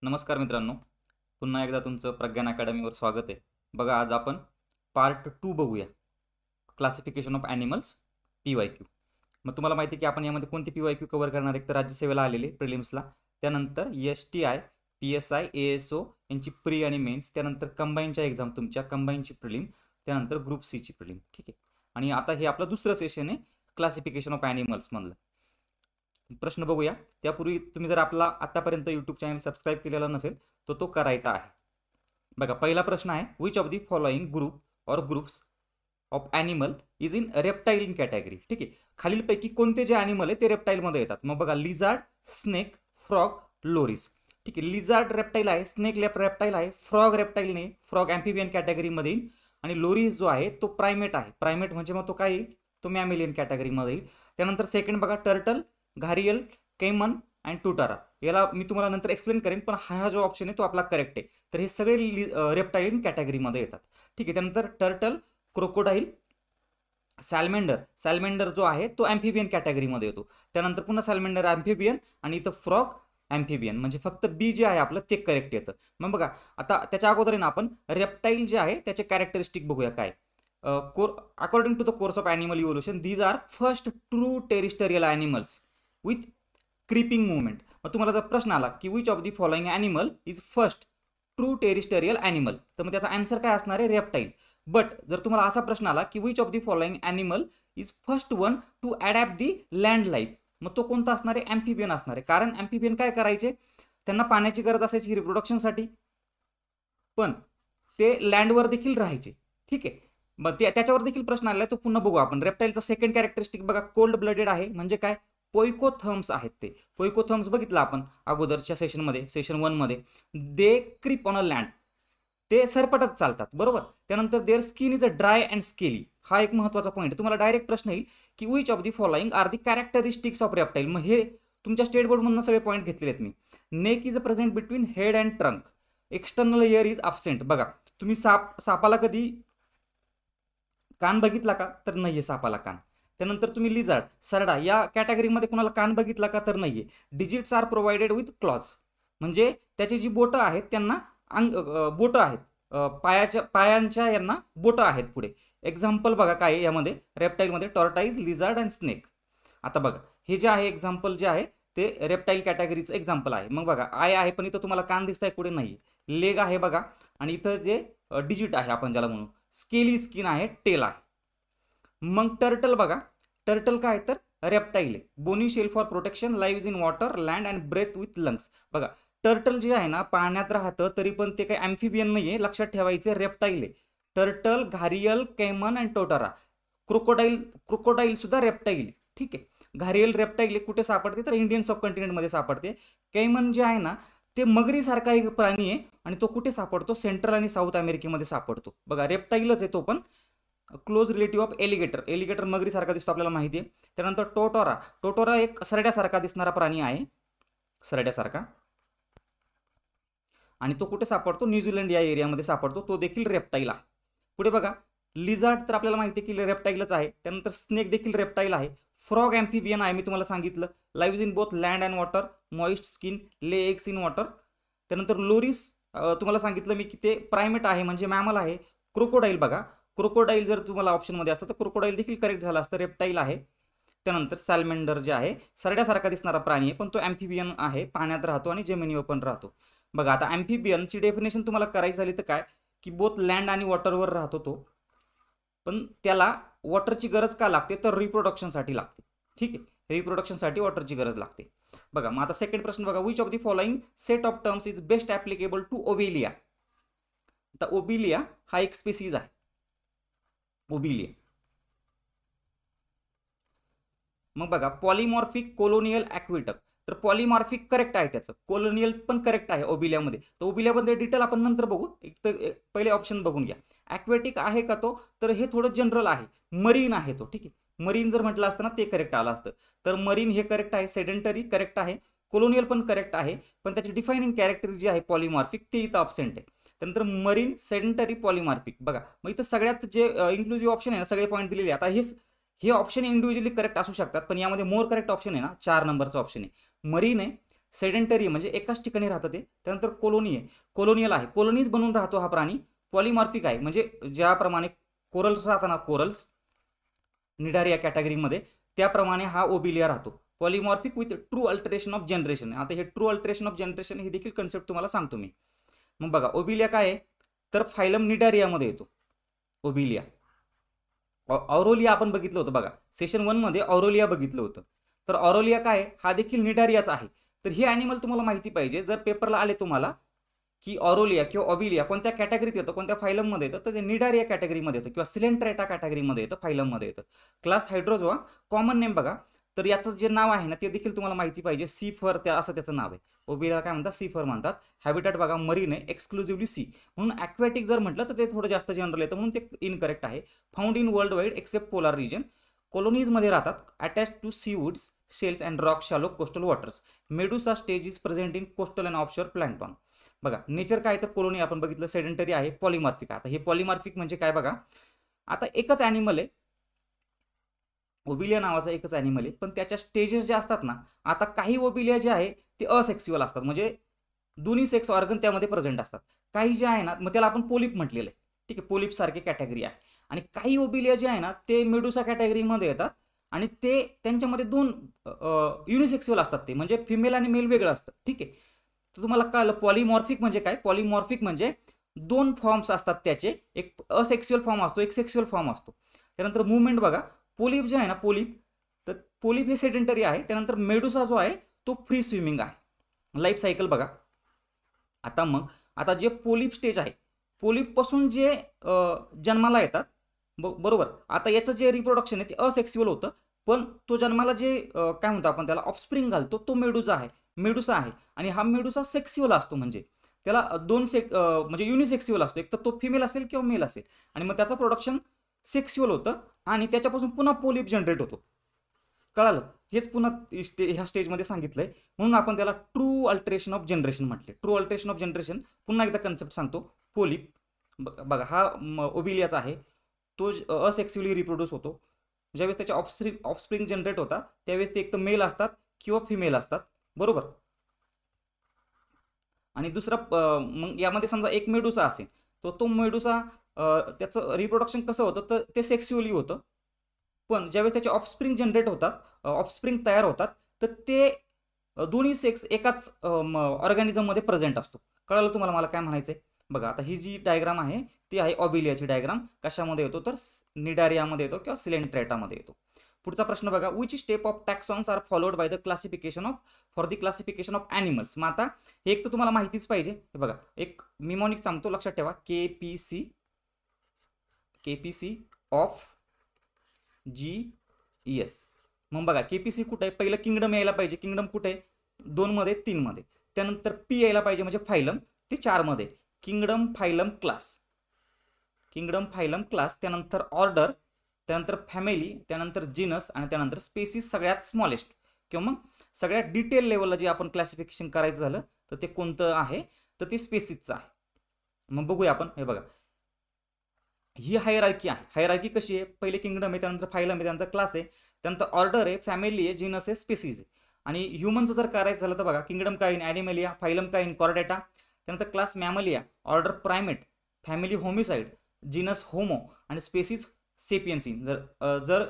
नमस्कार मित्रांनो, पुन्हा एकदा तुमचं प्रज्ञान अकॅडमीवर स्वागत आहे. बघा, आज आपण पार्ट 2 बघूया. Classification of animals, PYQ. मग तुम्हाला माहिती आहे की आपण यामध्ये कोणते PYQ कव्हर करणार? एक तर राज्यसेवेला आलेले प्रिलिम्सला, त्यानंतर STI, PSI, ASO यांची प्री आणि मेन्स, त्यानंतर कंबाईनच्या एक्झाम तुमच्या कंबाईनची प्रिलिम, त्यानंतर ग्रुप सीची प्रिलिम. ठीक आहे. आणि आता हे आपलं दुसरं सेशन आहे क्लासिफिकेशन ऑफ ॲनिमल्समधलं. प्रश्न बघूया. त्यापूर्वी तुम्ही जर आपला आतापर्यंत यूट्यूब चॅनल सबस्क्राईब केलेला नसेल तर तो करायचा आहे. बघा, पहिला प्रश्न आहे, which of the following group or groups of animal is in reptile in category. ठीक आहे. खालीलपैकी कोणते जे ॲनिमल आहे ते रेप्टाईलमध्ये येतात. मग बघा, लिझार्ड, स्नेक, फ्रॉग, लोरीस. ठीक आहे. लिझार्ड रेप्टाईल आहे, स्नेक रेप्टाईल आहे, फ्रॉग रेप्टाईल नाही, फ्रॉग ॲम्फिबियन कॅटेगरीमध्ये येईल, आणि लोरीस जो आहे तो प्रायमेट आहे. प्रायमेट म्हणजे मग तो काय येईल? तो मॅमेलियन कॅटेगरीमध्ये येईल. त्यानंतर सेकंड बघा, टर्टल, घारियल, कैमन अँड टुटारा. याला मी तुम्हाला नंतर एक्सप्लेन करेन, पण हा जो ऑप्शन आहे तो आपला करेक्ट आहे. तर हे सगळे रेप्टाईल कॅटेगरीमध्ये येतात. ठीक आहे. त्यानंतर टर्टल, क्रोकोडाईल, सॅल्मेंडर जो आहे तो ॲम्फिबियन कॅटेगरीमध्ये येतो. त्यानंतर पुन्हा सॅल्मेंडर ॲम्फिबियन, आणि इथं फ्रॉग ॲम्फिबियन, म्हणजे फक्त बी जे आहे आपलं ते करेक्ट येतं. मग बघा, आता त्याच्या अगोदर ना आपण रेप्टाईल जे आहे त्याचे कॅरेक्टरिस्टिक बघूया काय. According to the course of animal evolution, these are first true terrestrial animals with creeping movement. मग तुम्हाला जर प्रश्न आला की which of the following animal is first true terrestrial animal, तर मग त्याचा आन्सर काय असणार आहे? रेप्टाईल. बट जर तुम्हाला असा प्रश्न आला की which of the following animal is first one two adapt the land life, मग तो कोणता असणार आहे? ॲम्फिबियन असणार आहे. कारण ॲम्फिबियन काय करायचे? त्यांना पाण्याची गरज असायची रिप्रोडक्शनसाठी, पण ते लँडवर देखील राहायचे. ठीक आहे. मग त्याच्यावर देखील प्रश्न आला, तो पुन्हा बघू आपण. रेप्टाईलचा सेकंड कॅरेक्टरिस्टिक बघा, कोल्ड ब्लडेड आहे. म्हणजे काय? पोइकोथर्म्स आहेत ते. पोइकोथर्म्स बघितलं आपण अगोदरच्या सेशनमध्ये, सेशन 1 मध्ये. They creep on a land, ते सरपटत चालतात, बरोबर. त्यानंतर their skin is a dry and scaly. हा एक महत्त्वाचा पॉईंट आहे. तुम्हाला डायरेक्ट प्रश्न येईल की which of the following are the characteristics of reptile. मग हे तुमच्या स्टेट बोर्डमधून सगळे पॉईंट घेतलेले आहेत मी. Neck is a present between head and trunk, external ear is absent. बघा, तुम्ही सापाला कधी कान बघितला का? तर नाहीये सापाला कान. त्यानंतर तुम्ही लिझार्ड, सरडा या कॅटेगरीमध्ये कुणाला कान बघितला का? तर नाहीये. Digits are provided with claws, म्हणजे त्याची जी बोटं आहेत त्यांना बोटं आहेत, पायांच्या यांना बोटं आहेत पुढे. एक्झाम्पल बघा काय यामध्ये, रेप्टाईलमध्ये टॉर्टाईज, लिझार्ड अँड स्नेक. आता बघा, हे जे आहे एक्झाम्पल जे आहे ते रेप्टाईल कॅटेगरीचं एक्झाम्पल आहे. मग बघा, आय आहे पण इथं तुम्हाला कान दिसताय, पुढे नाही. लेग आहे बघा, आणि इथं जे डिजिट आहे आपण ज्याला म्हणू, स्केली स्किन आहे, टेल आहे. मग टर्टल बघा, टर्टल काय तर रेप्टाईल आहे. Bony shell for protection, live in water, land and breathe with lungs. बघा, टर्टल जे आहे ना पाण्यात राहतं, तरी पण ते काही ॲम्फिबियन नाही आहे, लक्षात ठेवायचे, रेप्टाईल आहे. Turtle, gharial, caiman and tuatara. Crocodile सुद्धा रेप्टाईल. ठीक आहे. घारियल रेप्टाईल कुठे सापडते? तर इंडियन सब कंटिनेंटमध्ये सापडते. कैमन जे आहे ना ते मगरीसारखा एक प्राणी आहे, आणि तो कुठे सापडतो? सेंट्रल आणि साऊथ अमेरिकेमध्ये सापडतो. बघा, रेप्टाईलच आहे तो पण. Close relative of alligator. Alligator मगरीसारखा दिसतो आपल्याला माहिती आहे. त्यानंतर टोटोरा एक सरड्यासारखा दिसणारा प्राणी आहे, सरड्यासारखा, आणि तो कुठे सापडतो? न्यूझीलंड या एरियामध्ये सापडतो. तो देखील रेप्टाईल आहे. पुढे बघा, लिझार्ड तर आपल्याला माहिती आहे की रेप्टाईलच आहे. त्यानंतर स्नेक देखील रेप्टाईल आहे. फ्रॉग ॲम्फिबियन आहे, मी तुम्हाला सांगितलं, live in both land and water, moist skin, lay eggs in water. त्यानंतर लोरीस तुम्हाला सांगितलं मी की ते प्रायमेट आहे, म्हणजे मॅमल आहे. क्रोकोडाईल बघा, क्रोकोडाईल जर तुम्हाला ऑप्शनमध्ये असतं तर क्रोकोडाईल देखील करेक्ट झालं असतं, रेप्टाईल आहे. त्यानंतर सॅल्मेंडर जे आहे सरड्यासारखा दिसणारा प्राणी आहे, पण तो ॲम्फिबियन आहे, पाण्यात राहतो आणि जमिनीवर पण राहतो. बघा, आता ॲम्फिबियनची डेफिनेशन तुम्हाला करायची झाली तर काय, की बोथ लँड आणि वॉटरवर राहतो तो, पण त्याला वॉटरची गरज का लागते? तर रिप्रोडक्शनसाठी लागते. ठीक आहे. रिप्रोडक्शनसाठी वॉटरची गरज लागते. बघा, मग आता सेकंड प्रश्न बघा, which of the following set of terms is best applicable to Obelia. आता ओबिलिया हा एक स्पेसीज आहे, ओबिलिया. मग बघा, पॉलिमॉर्फिक, कोलोनियल, ॲक्विटक. तर पॉलिमॉर्फिक करेक्ट आहे त्याचं, कोलोनियल पण करेक्ट आहे ओबिलियामध्ये. तर ओबिलियामध्ये डिटेल आपण नंतर बघू, एक तर पहिले ऑप्शन बघून घ्या. ॲक्वेटिक आहे का तो? तर हे थोडं जनरल आहे. मरीन आहे तो. ठीक आहे. मरीन जर म्हटलं असतं ना ते करेक्ट आलं असतं. तर मरीन हे करेक्ट आहे. सेडेंटरी करेक्ट आहे. कोलोनियल पण करेक्ट आहे, पण त्याची डिफायनिंग कॅरेक्टर जी आहे पॉलिमॉर्फिक ते इथं अब्सेंट आहे. त्यानंतर मरीन, सेडेंटरी, पॉलिमॉर्फिक. बघा, मग इथं सगळ्यात जे इन्क्लुझिव्ह ऑप्शन आहे ना, सगळे पॉईंट दिलेले. आता हे ऑप्शन इंडिव्हिज्युअली करेक्ट असू शकतात, पण यामध्ये मोर करेक्ट ऑप्शन आहे ना 4 नंबरचा ऑप्शन आहे. मरीन आहे, सेडेंटरी म्हणजे एकाच ठिकाणी राहतं ते. त्यानंतर कोलोनी आहे, कोलोनियल आहे, कोलोनीज बनून राहतो हा प्राणी. पॉलिमॉर्फिक आहे म्हणजे ज्याप्रमाणे कोरल्स राहताना, कोरल्स निडारिया कॅटेगरीमध्ये, त्याप्रमाणे हा ओबिलिया राहतो. Polymorphic with true alternation of generation. आता हे ट्रू अल्टरेशन ऑफ जनरेशन ही देखील कन्सेप्ट तुम्हाला सांगतो मी. मग बघा ओबिलिया काय आहे, तर फायलम निडारियामध्ये येतो ओबिलिया. ऑरोलिया आपण बघितलं होतं बघा, सेशन 1 मध्ये ऑरोलिया बघितलं होतं. तर ऑरोलिया काय आहे, हा देखील निडारियाच आहे. तर हे ॲनिमल तुम्हाला माहिती पाहिजे. जर पेपरला आले तुम्हाला की ऑरोलिया किंवा ऑबिलिया कोणत्या कॅटेगरीत येतं, कोणत्या फायलममध्ये येतं, तर ते निडारिया कॅटेगरीमध्ये येतं किंवा सिलेंट्रेटा कॅटेगरीमध्ये येतं, फायलममध्ये येतं. क्लास हायड्रोझोआ, कॉमन नेम बघा. तर याचं जे नाव आहे ना ते देखील तुम्हाला माहिती पाहिजे. सी फर त्या असं त्याचं नाव आहे. ओबिलिया काय म्हणतात, सी फर म्हणतात. हॅबिटॅट बघा मरीन आहे, एक्सक्लुझिव्हली सी. म्हणून ॲक्वॅटिक जर म्हटलं तर ते थोडं जास्त जनरल येतं, म्हणून ते इनकरेक्ट आहे. Found in world wide except polar region. कॉलोनीजमध्ये राहतात, attach to sea woods, shells and rock shallow coastal waters. Medusa stage is present in coastal and offshore plankton. बघा नेचर काय, तर कोलोनी आपण बघितलं, सेडेंटरी आहे, पॉलिमॉर्फिक. आता हे पॉलिमॉर्फिक म्हणजे काय बघा, आता एकच ॲनिमल आहे, ओबिलिया नावाचा एकच ॲनिमल आहे, पण त्याच्या स्टेजेस ज्या असतात ना, आता काही ओबिलिया जे आहे ते असेक्स्युअल असतात, म्हणजे दोन्ही सेक्स ऑर्गन त्यामध्ये प्रेझेंट असतात. काही जे आहे ना, मग त्याला आपण पोलिप म्हटलेलं आहे, ठीक आहे, पोलिप सारखी कॅटेगरी आहे. आणि काही ओबिलिया जे आहे ना ते मेडुसा कॅटेगरीमध्ये येतात आणि ते त्यांच्यामध्ये दोन युनिसेक्स्युअल असतात, ते म्हणजे फिमेल आणि मेल वेगळं असतं, ठीक आहे. तर तुम्हाला कळलं पॉलिमॉर्फिक म्हणजे काय. पॉलिमॉर्फिक म्हणजे दोन फॉर्म्स असतात त्याचे, एक असेक्स्युअल फॉर्म असतो, एक सेक्स्युअल फॉर्म असतो. त्यानंतर मुवमेंट बघा, पोलिप जे आहे ना, पोलिप, तर पोलिप हे सेडेंटरी आहे. त्यानंतर मेडुसा जो आहे तो फ्री स्विमिंग आहे. लाईफ सायकल बघा. आता जे पोलिप स्टेज आहे, पोलिपपासून जे जन्माला येतात, बरोबर. आता याचं जे रिप्रोडक्शन आहे ते असेक्स्युअल होतं, पण तो जन्माला जे काय म्हणतो आपण त्याला ऑफस्प्रिंग घालतो तो मेडुसा आहे. आणि हा मेडुसा सेक्स्युअल असतो, म्हणजे त्याला दोन म्हणजे युनिसेक्स्युअल असतो, एक तर तो फिमेल असेल किंवा मेल असेल, आणि मग त्याचं प्रोडक्शन सेक्स्युअल होतं आणि त्याच्यापासून पुन्हा पोलिप जनरेट होतो. कळालं, हेच पुन्हा ह्या स्टेजमध्ये सांगितलंय, म्हणून आपण त्याला ट्रू अल्टरेशन ऑफ जनरेशन म्हटले. ट्रू अल्टरेशन ऑफ जनरेशन, पुन्हा एकदा कन्सेप्ट सांगतो. पोलिप बघा हा ओबिलियाचा आहे, तो असेक्स्युअली रिप्रोड्यूस होतो. ज्यावेळेस त्याच्या ऑफस्प्रिंग जनरेट होता त्यावेळेस ते एक तर मेल असतात किंवा फिमेल असतात, बरोबर. आणि दुसरा मग यामध्ये समजा एक मेडुसा असेल, तो मेडुसा त्याचं रिप्रोडक्शन कसं होतं, तर ते सेक्स्युअली होतं. पण ज्यावेळेस त्याचे ऑफस्प्रिंग जनरेट होतात, ऑफस्प्रिंग तयार होतात, तर ते दोन्ही सेक्स एकाच ऑर्गॅनिझममध्ये प्रेझेंट असतो. कळालं तुम्हाला मला काय म्हणायचं आहे. बघा आता ही जी डायग्राम आहे ती आहे ऑबिलियाची डायग्राम. कशामध्ये येतो, तर निडारियामध्ये येतो किंवा सिलेंट्रेटामध्ये येतो. पुढचा प्रश्न बघा, which step of taxons are followed by the classification for the classification of animals. मग आता हे एक तर तुम्हाला माहितीच पाहिजे. हे बघा एक मिमॉनिक सांगतो, लक्षात ठेवा, केपीसी ऑफ GES. मग बघा केपीसी कुठे आहे, पहिलं किंगडम यायला पाहिजे. किंगडम कुठे आहे, 2 मध्ये 3 मध्ये. त्यानंतर पी यायला पाहिजे म्हणजे फायलम, ते 4 मध्ये. किंगडम फायलम क्लास, त्यानंतर ऑर्डर, त्यानंतर फॅमिली, त्यानंतर जीनस आणि त्यानंतर स्पेसिस सगळ्यात स्मॉलेस्ट किंवा मग सगळ्यात डिटेल लेवलला जे आपण क्लासिफिकेशन करायचं झालं तर ते कोणतं आहे, तर ते स्पेसिसचं आहे. मग बघूया आपण. हे बघा ही हायरार्की आहे. हायरार्की कशी आहे, पहिले किंगडम आहे, त्यानंतर फायलम आहे, त्यानंतर क्लास आहे, त्यानंतर ऑर्डर आहे, फॅमिली आहे, जीनस आहे, स्पेसिस आहे. आणि ह्युमनचं जर करायचं झालं तर बघा किंगडम काय इन ॲनिमलिया, फायलम काय इन कॉर्डेटा, त्यानंतर class Mammalia, order primate, family homicide, genus Homo आणि स्पेसिस सेपियन्सिन. जर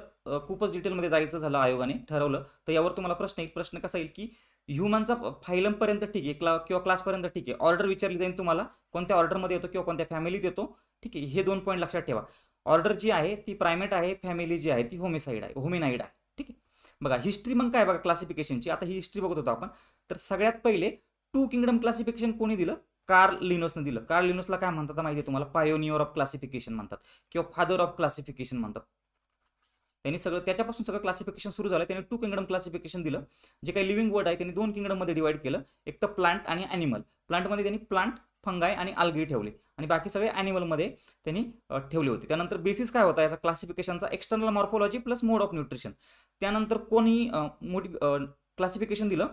खूपच डिटेलमध्ये जायचं झालं, आयोगाने ठरवलं, तर यावर तुम्हाला प्रश्न कसा येईल की ह्युमनचा फायलमपर्यंत ठीक आहे किंवा क्लासपर्यंत ठीक आहे, ऑर्डर विचारली जाईल तुम्हाला कोणत्या ऑर्डरमध्ये येतो किंवा कोणत्या फॅमिलीत येतो, ठीक आहे. हे 2 पॉईंट लक्षात ठेवा. ऑर्डर जी आहे ती प्रायमेट आहे, फॅमिली जी आहे ती होमिनाइड आहे, ठीक आहे. बघा हिस्ट्री मग काय बघा क्लासिफिकेशनची. आता ही हिस्ट्री बघत होतो आपण. तर सगळ्यात पहिले 2 किंगडम क्लासिफिकेशन कोणी दिलं, कार्ल लिनोसने दिलं. कार्ल लिनोसला काय म्हणतात माहिती आहे तुम्हाला, पायोनियर ऑफ क्लासिफिकेशन म्हणतात किंवा फादर ऑफ क्लासिफिकेशन म्हणतात. त्यांनी त्याच्यापासून सगळं क्लासिफिकेशन सुरू झालं. त्यांनी 2 किंगडम क्लासिफिकेशन दिलं. जे काही लिव्हिंग वर्ड आहे त्यांनी 2 किंगडममध्ये डिवाइड केलं, एक तर प्लांट आणि ॲनिमल. प्लांटमध्ये त्यांनी प्लांट, फंगाय आणि आल्गी ठेवले आणि बाकी सगळे ॲनिमलमध्ये त्यांनी ठेवले होते. त्यानंतर बेसिस काय होता याचा क्लासिफिकेशनचा, external morphology plus mode of nutrition. त्यानंतर कोणी क्लासिफिकेशन दिलं,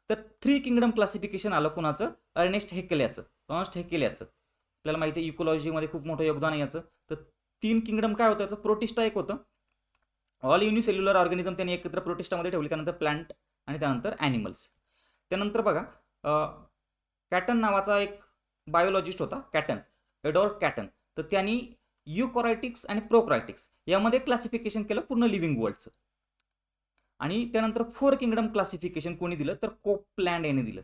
तर 3 किंगडम क्लासिफिकेशन आलं कोणाचं, अर्नेस्ट हेकेल्याचं. आपल्याला माहिती आहे इकोलॉजीमध्ये खूप मोठं योगदान आहे याचं. तर 3 किंगडम काय होतं याचं, प्रोटिस्टा एक होतं, ऑल युनिसेल्युलर ऑर्गॅनिझम त्यांनी एकत्र प्रोटिस्टामध्ये ठेवली, त्यानंतर प्लांट आणि त्यानंतर ॲनिमल्स. त्यानंतर बघा कॅटन नावाचा एक बायोलॉजिस्ट होता, कॅटन, एडॉल्फ कॅटन. तर त्यांनी युकॅरियोटिक्स आणि प्रोकॅरियोटिक्स यामध्ये क्लासिफिकेशन केलं पूर्ण लिव्हिंग वर्ल्डचं. आणि त्यानंतर 4 किंगडम क्लासिफिकेशन कोणी दिलं तर कोपलँड यांनी दिलं.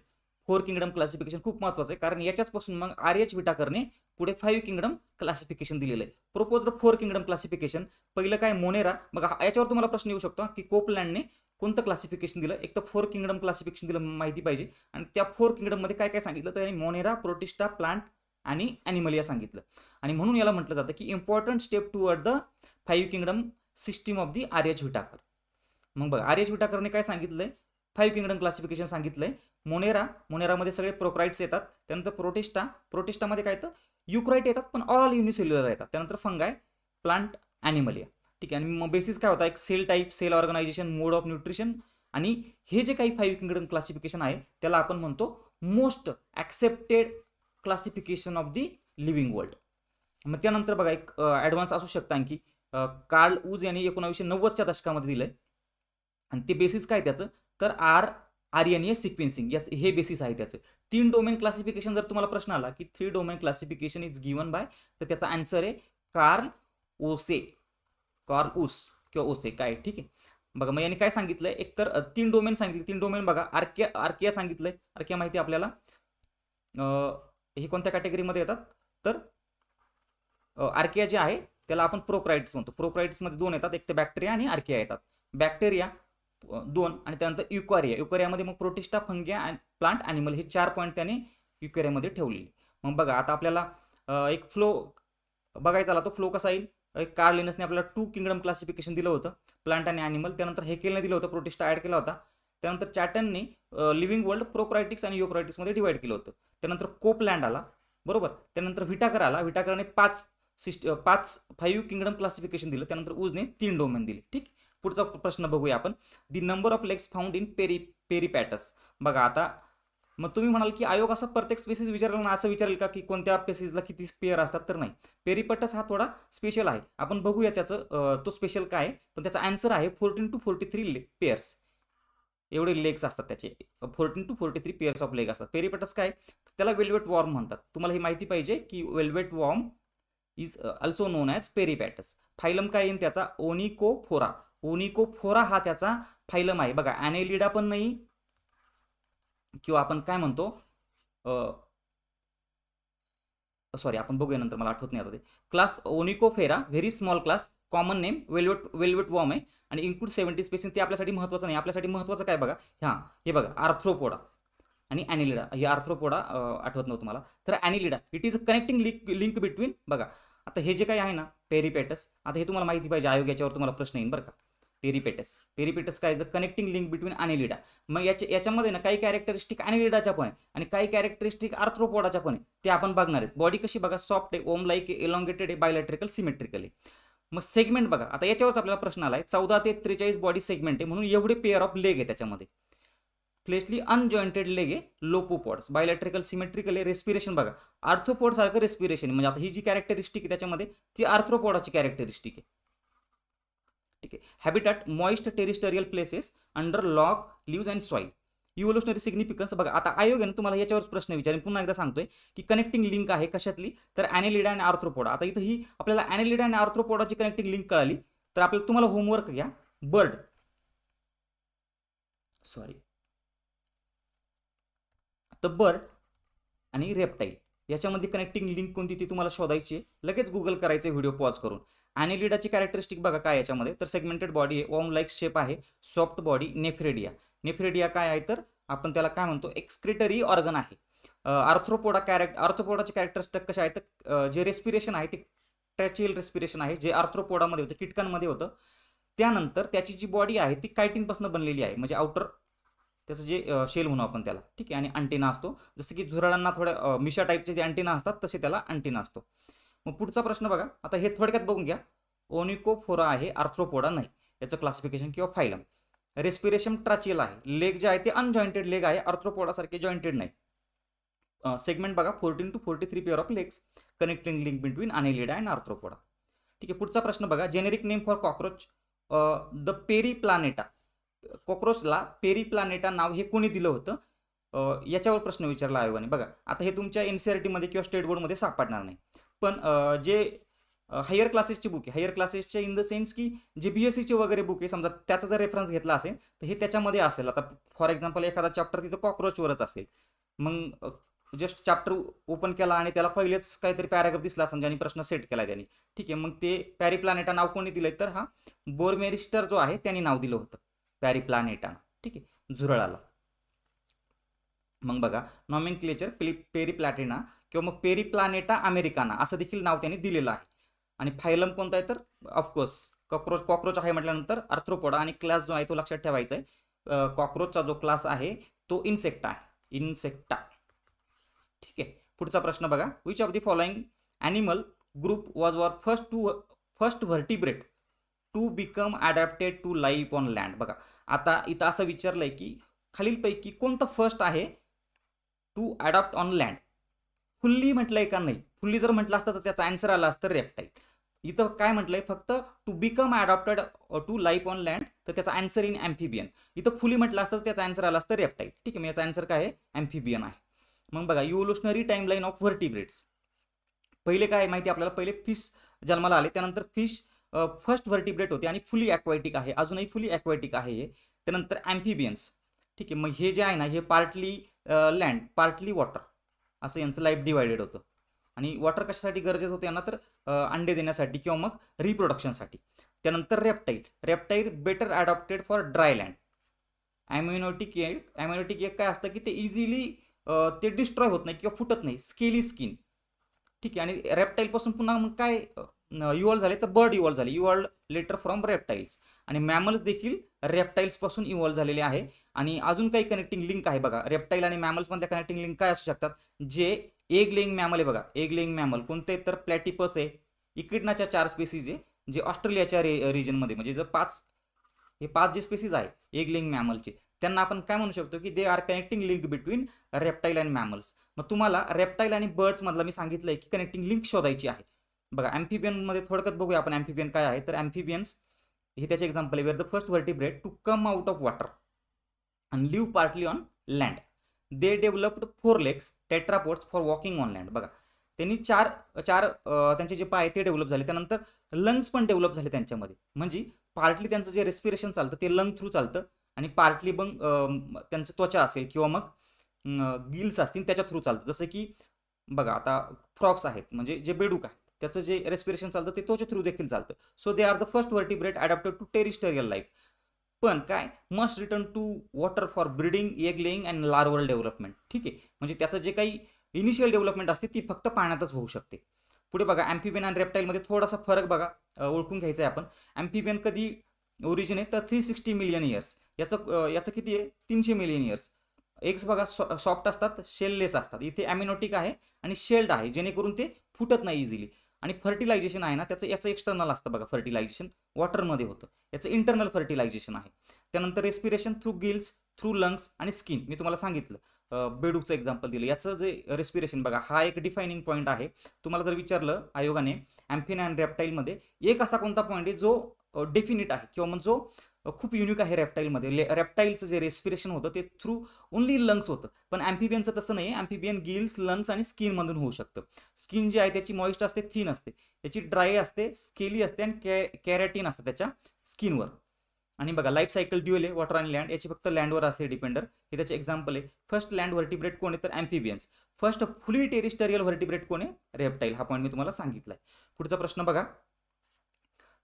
4 किंगडम क्लासिफिकेशन खूप महत्त्वाचं आहे, कारण याच्याचपासून मग आर.एच. विटाकरने पुढे 5 किंगडम क्लासिफिकेशन दिलेलं आहे. Proposed 4 kingdom classification. पहिलं काय मोनेरा. मग याच्यावर तुम्हाला प्रश्न येऊ शकतो की कोपलँडने कोणतं क्लासिफिकेशन दिलं. एक तर 4 किंगडम क्लासिफिकेशन दिलं माहिती पाहिजे, आणि त्या 4 किंगडममध्ये काय काय सांगितलं तर मोनेरा, प्रोटिस्टा, प्लांट आणि ॲनिमलिया सांगितलं. आणि म्हणून याला म्हटलं जातं की important step toward the 5 kingdom system of the R H. Whittaker. मग बघा आर.एच. विटाकरने काय सांगितलंय, 5 किंगडम क्लासिफिकेशन सांगितलंय. मोनेरामध्ये सगळे प्रोकराइट्स येतात. त्यानंतर प्रोटिस्टामध्ये काय येतं, युकराइट येतात पण ऑल युनिसेल्युलर येतात. त्यानंतर फंगाय, प्लांट, ॲनिमलिया. ठीक आहे. आणि मग बेसिस काय होता, एक cell type, cell organization, mode of nutrition. आणि हे जे काही 5 किंगडम क्लासिफिकेशन आहे त्याला आपण म्हणतो most accepted classification of the living world. मग त्यानंतर बघा एक ॲडव्हान्स असू शकतं आणखी, कार्ल ऊज यांनी 1990च्या दशकामध्ये दिलंय. आणि ते बेसिस काय त्याचं तर आरएनए सिक्वेन्सिंग, याचं हे बेसिस आहे त्याचं. 3 डोमेन क्लासिफिकेशन. जर तुम्हाला प्रश्न आला की 3 domain classification is given by, तर त्याचा आन्सर आहे कार्ल ऊस किंवा ओसे काय. ठीक आहे. बघा मग यांनी काय सांगितलंय, एक तर 3 डोमेन सांगितले. 3 डोमेन बघा, आर्किया सांगितलंय. आर्किया माहिती आहे आपल्याला. हे कोणत्या कॅटेगरीमध्ये येतात तर आर्किया जे आहे त्याला आपण प्रोकराइट्स म्हणतो. प्रोकराइट्समध्ये 2 येतात, एक तर बॅक्टेरिया आणि आर्किया येतात. बॅक्टेरिया 2 आणि त्यानंतर युकॅरियामध्ये मग प्रोटिस्टा, फंगिया, प्लांट, ॲनिमल हे 4 पॉईंट त्याने युकॅरियामध्ये ठेवलेले. मग बघा आता आपल्याला एक फ्लो बघायचा आला. तो फ्लो कसा येईल, कार्ल लिनसने आपल्याला 2 किंगडम क्लासिफिकेशन दिलं होतं, प्लांट आणि ॲनिमल. त्यानंतर हेकेलने दिलं होतं, प्रोटिस्टा ॲड केला होता. त्यानंतर चॅटनने लिव्हिंग वर्ल्ड प्रोकरायटिक्स आणि युकॅरियोटिक्समध्ये डिवाइड केलं होतं. त्यानंतर कोपलँड आला, बरोबर. त्यानंतर विटाकर आला. विटाकरने 5 किंगडम क्लासिफिकेशन दिलं. त्यानंतर उजने 3 डोमेन दिले. ठीक. पुढचा प्रश्न बघूया आपण. The number of legs found in peripatus. बघा आता मग तुम्ही म्हणाल की आयोग असा प्रत्येक स्पेसिस विचारला ना, असं विचारेल का की कोणत्या स्पेसिसला किती पेअर असतात, तर नाही. पेरिपॅटस हा थोडा स्पेशल आहे. आपण बघूया त्याचं तो स्पेशल काय आहे. पण त्याचा आन्सर आहे 14 to 43 पेअर्स. एवढे लेग्स असतात त्याचे, 14 to 43 पेअर्स ऑफ लेग असतात. पेरिपॅटस काय, त्याला वेल्वेट वॉर्म म्हणतात. तुम्हाला ही माहिती पाहिजे की velvet worm is also known as peripatus. Phylum काय येईल त्याचा, ओनिकोफोरा. ओनिकोफोरा हा त्याचा फायलम आहे. बघा ॲनेलिडा पण नाही, किंवा आपण काय म्हणतो, सॉरी आपण बघूया नंतर, मला आठवत नाही आता ते. Class Onychophora, very small class, common name velvet worm आहे. आणि इन्क्लूड 70 स्पेसिस. ते आपल्यासाठी महत्त्वाचं नाही. आपल्यासाठी महत्त्वाचं काय बघा, हे बघा आर्थ्रोपोडा आणि ॲनिलिडा. हे आर्थ्रोपोडा आठवत नव्हतं मला, तर Annelida it is a connecting link between. बघा आता हे जे काही आहे ना पेरिपॅटस, आता हे तुम्हाला माहिती पाहिजे, आयोग याच्यावर तुम्हाला प्रश्न येईल बरं का. पेरिपॅटस काय, द कनेक्टिंग लिंक बिटवीन ॲनिलिडा. मग याच्यामध्ये ना काही कॅरेक्टरिस्टिक ॲनिलिडाच्या पण आहे आणि काही कॅरेक्टरिस्टिक आर्थ्रोपोडाच्या पण आहे, ते आपण बघणार आहेत. बॉडी कशी बघा, सॉफ्ट आहे, ओम लाईक आहे, एलॉंगेटेड आहे, बायलॅट्रिकल, सिमेट्रिकल आहे. मग सेगमेंट बघा, आता याच्यावरच आपल्याला प्रश्न आलाय. 14 ते 43 बॉडी सेगमेंट आहे, म्हणून एवढे पेअर ऑफ लेग आहे त्याच्यामध्ये. फ्लेशली अनजॉइंटेड लेग आहे, लोपोपॉड्स, बायलॅट्रिकल, सिमेट्रिकल आहे. रेस्पिरेशन बघा, आर्थ्रोपोड सारखं रेस्पिरेशन. म्हणजे आता ही जी कॅरेक्टरिस्टिक आहे त्याच्यामध्ये ती आर्थ्रोपोडाची कॅरेक्टरिस्टिक आहे. ठीक आहे. Habitat moist terrestrial places under log, leaves and soil. Evolutionary significance बघा, आता आयोग आहे तुम्हाला याच्यावर प्रश्न विचारेल. पुन्हा एकदा सांगतोय की कनेक्टिंग लिंक आहे कशातली, तर ॲनेलिडा आणि आर्थ्रोपोडा. आता इथं ही आपल्याला ॲनेलिडा आणि आर्थ्रोपोडाची कनेक्टिंग लिंक कळाली, तर आपल्याला तुम्हाला होमवर्क घ्या. बर्ड आणि रेप्टाईल याच्यामध्ये कनेक्टिंग लिंक कोणती ती तुम्हाला शोधायची आहे. लगेच गुगल करायचे व्हिडिओ पॉज करून. ॲनेलिडाची कॅरेक्टरिस्टिक बघा काय याच्यामध्ये, तर सेगमेंटेड बॉडी आहे, वॉर्म लाईक शेप आहे, सॉफ्ट बॉडी, नेफ्रेडिया काय आहे तर आपण त्याला काय म्हणतो, एक्सक्रिटरी ऑर्गन आहे. आर्थ्रोपोडाचे कॅरेक्टरिस्टिक कशा आहेत तर जे रेस्पिरेशन आहे ते ट्रॅचियल रेस्पिरेशन आहे, जे आर्थ्रोपोडामध्ये होतं, कीटकांमध्ये होतं. त्यानंतर त्याची जी बॉडी आहे ती कायटिनपासून बनलेली आहे, म्हणजे आउटर त्याचं जे शेल म्हणू आपण त्याला. ठीक आहे. आणि अंटिना असतो, जसं की झुरळांना थोड्या मिशा टाईपचे जे अंटिना असतात तसे त्याला अंटिना असतो. मग पुढचा प्रश्न बघा, आता हे थोडक्यात बघून घ्या. ओनिकोफोरा आहे, आर्थ्रोपोडा नाही, याचं क्लासिफिकेशन किंवा फायलम. रेस्पिरेशन ट्राचियल आहे, लेग जे आहे ते अनजॉइंटेड लेग आहे, आर्थ्रोपोडासारखे जॉइंटेड नाही. सेगमेंट बघा 14 to 43 pair of legs, connecting link between Annelida and Arthropoda. ठीक आहे. पुढचा प्रश्न बघा, generic name for cockroach the Periplaneta. कॉक्रोचला पेरीप्लानेटा नाव हे कोणी दिलं होतं, याच्यावर प्रश्न विचारला आयोगाने. बघा आता हे तुमच्या NCERT मध्ये किंवा स्टेट बोर्डमध्ये सापडणार नाही, पण जे हायर क्लासेसची बुक आहे, हायर क्लासेसचे इन द सेन्स की जे BScचे वगैरे बुक आहे, समजा त्याचा जर रेफरन्स घेतला असेल तर हे त्याच्यामध्ये असेल. आता फॉर एक्झाम्पल एखादा चॅप्टर तिथं कॉक्रोचवरच असेल, मग जस्ट चॅप्टर ओपन केला आणि त्याला पहिलेच काहीतरी पॅराग्राफ दिसला असेल ज्यांनी प्रश्न सेट केला त्यांनी, ठीक आहे, मग ते पॅरिप्लानेटा नाव कोणी दिलंय तर हा बोरमेरिस्टर जो आहे त्यांनी नाव दिलं होतं पॅरिप्लानेटा, ठीक आहे, झुरळाला. मग बघा नॉमेनक्लेचर पेरिप्लॅटिना किंवा मग पेरिप्लानेटा अमेरिकाना असं देखील नाव त्यांनी दिलेलं आहे. आणि फायलम कोणता आहे तर ऑफकोर्स कॉक्रोच आहे म्हटल्यानंतर आर्थ्रोपोडा, आणि क्लास जो आहे तो लक्षात ठेवायचा आहे. कॉक्रोचचा जो क्लास आहे तो इन्सेक्टा आहे, इन्सेक्टा, ठीक आहे. पुढचा प्रश्न बघा, which of the following animal group was first vertebrate to become adapted to life on land. बघा आता इथं असं विचारलंय की खालीलपैकी कोणतं फर्स्ट आहे to adopt on land. Fully म्हटलंय का नाही, फुल्ली जर म्हटलं असतं तर त्याचा आन्सर आला असतं रेप्टाईल. इथं काय म्हटलंय फक्त to become adopted to life on land, तर त्याचा आन्सर इन ॲम्फिबियन. इथं फुली म्हटलं असतं तर त्याचा आन्सर आला असतं रेप्टाईल, ठीक आहे. मग याचा आन्सर काय आहे, ॲम्फिबियन आहे. मग बघा इव्होल्युशनरी टाइमलाईन ऑफ व्हर्टिब्रेट्स. पहिले काय माहिती आपल्याला, पहिले फिश जन्माला आले, त्यानंतर फिश फर्स्ट व्हर्टिब्रेट होते आणि फुली ॲक्वाटिक आहे, अजूनही फुली ॲक्वाटिक आहे हे. त्यानंतर ॲम्फिबियन्स, ठीक आहे. मग हे जे आहे ना हे पार्टली लँड पार्टली वॉटर असं यांचं लाईफ डिवायडेड होतं. आणि वॉटर कशासाठी गरजेचं होतं यांना तर अंडे देण्यासाठी किंवा मग रिप्रोडक्शनसाठी. त्यानंतर reptile better adopted for dry land. Amniotic egg काय असतं की ते इझिली ते डिस्ट्रॉय होत नाही किंवा फुटत नाही, स्केली स्किन, ठीक आहे. आणि रेप्टाईलपासून पुन्हा मग काय इव्हॉल्व झाले तर बर्ड इव्हॉल्व झाले, इव्हॉल्व लेटर फ्रॉम रेप्टाईल्स. आणि मॅमल्स देखील रेप्टाईल्सपासून इव्हॉल्व झालेले आहे. आणि अजून काही कनेक्टिंग लिंक आहे बघा, रेप्टाईल आणि मॅमल्समधल्या कनेक्टिंग लिंक काय असू शकतात, जे एग लेइंग मॅमल आहे बघा, एग लेइंग मॅमल कोणते तर प्लॅटिपस आहे, इकिडनाच्या 4 स्पेसीज आहे जे ऑस्ट्रेलियाच्या रिजनमध्ये, म्हणजे जर 5 जे स्पेसीज आहे एग लेइंग मॅमलचे, त्यांना आपण काय म्हणू शकतो की they are connecting link between reptile and mammals. मग तुम्हाला रेप्टाईल आणि बर्ड्स मधला मी सांगितलंय की कनेक्टिंग लिंक शोधायची आहे. बघा ॲम्फिबियनमध्ये थोडक्यात बघूया आपण ॲम्फिबियन काय आहे. तर ॲम्फिबियन्स हे त्याचे एक्झाम्पल आहे, where the first vertebrate to come out of water and live partly on land. They developed 4 legs tetrapods for walking on land. बघा त्यांनी चार त्यांचे जे पाय ते डेव्हलप झाले, त्यानंतर लंग्स पण डेव्हलप झाले त्यांच्यामध्ये, म्हणजे पार्टली त्यांचं जे रेस्पिरेशन चालतं ते लंग थ्रू चालतं आणि पार्टली मग त्यांचं त्वचा असेल किंवा मग गिल्स असतील त्याच्या थ्रू चालतं. जसं की बघा आता फ्रॉक्स आहेत म्हणजे जे बेडूक आहे त्याचं जे रेस्पिरेशन चालतं ते त्वचा थ्रू देखील चालतं. So they are the first vertebrate adapted to terrestrial life. पण काय must return to water for breeding, egg laying and larval development, ठीक आहे. म्हणजे त्याचं जे काही इनिशियल डेव्हलपमेंट असते ती फक्त पाण्यातच होऊ शकते. पुढे बघा ॲम्फिबियन आणि रेप्टाईलमध्ये थोडासा फरक बघा ओळखून घ्यायचा आहे आपण. ॲम्फिबियन कधी ओरिजिन आहे तर 360 मिलियन इयर्स, याचं किती आहे 300 मिलियन इयर्स. एग्स बघा सॉफ्ट असतात, शेललेस असतात. इथे ॲमिनोटिक आहे आणि शेल्ड आहे जेणेकरून ते फुटत नाही इझिली. आणि फर्टिलायझेशन आहे ना याचं एक्सटर्नल असतं बघा, फर्टिलायझेशन वॉटरमध्ये होतं, याचं इंटरनल फर्टिलायझेशन आहे. त्यानंतर respiration through gills, through lungs आणि स्किन. मी तुम्हाला सांगितलं बेडूकचं एक्झाम्पल दिलं, याचं जे रेस्पिरेशन बघा हा एक डिफायनिंग पॉईंट आहे. तुम्हाला जर विचारलं आयोगाने ॲम्फिबियन आणि रेप्टाईलमध्ये एक असा कोणता पॉईंट आहे जो डेफिनिट आहे किंवा मग जो खूप युनिक आहे रेप्टाईलमध्ये. रेप्टाईलचं जे रेस्पिरेशन होतं ते थ्रू ओनली लंग्स होतं, पण ॲम्फिबियनचं तसं नाही. ॲम्फिबियन गिल्स, लंग्स आणि स्किनमधून होऊ शकतं. स्किन जी आहे त्याची मॉइस्ट असते, थिन असते, त्याची ड्राय असते, स्केली असते आणि कॅरेटिन असतं त्याच्या स्किनवर. आणि बघा लाईफ सायकल ड्युअल आहे, वॉटर आणि लँड, याची फक्त लँडवर असते डिपेंडर. हे त्याचे एक्झाम्पल आहे. फर्स्ट लँड व्हर्टिब्रेट कोण आहे तर ॲम्फिबियन्स. फर्स्ट फुली टेरिस्टरियल व्हर्टिब्रेट कोण आहे, रेप्टाईल. हा पॉईंट मी तुम्हाला सांगितलाय. पुढचा प्रश्न बघा,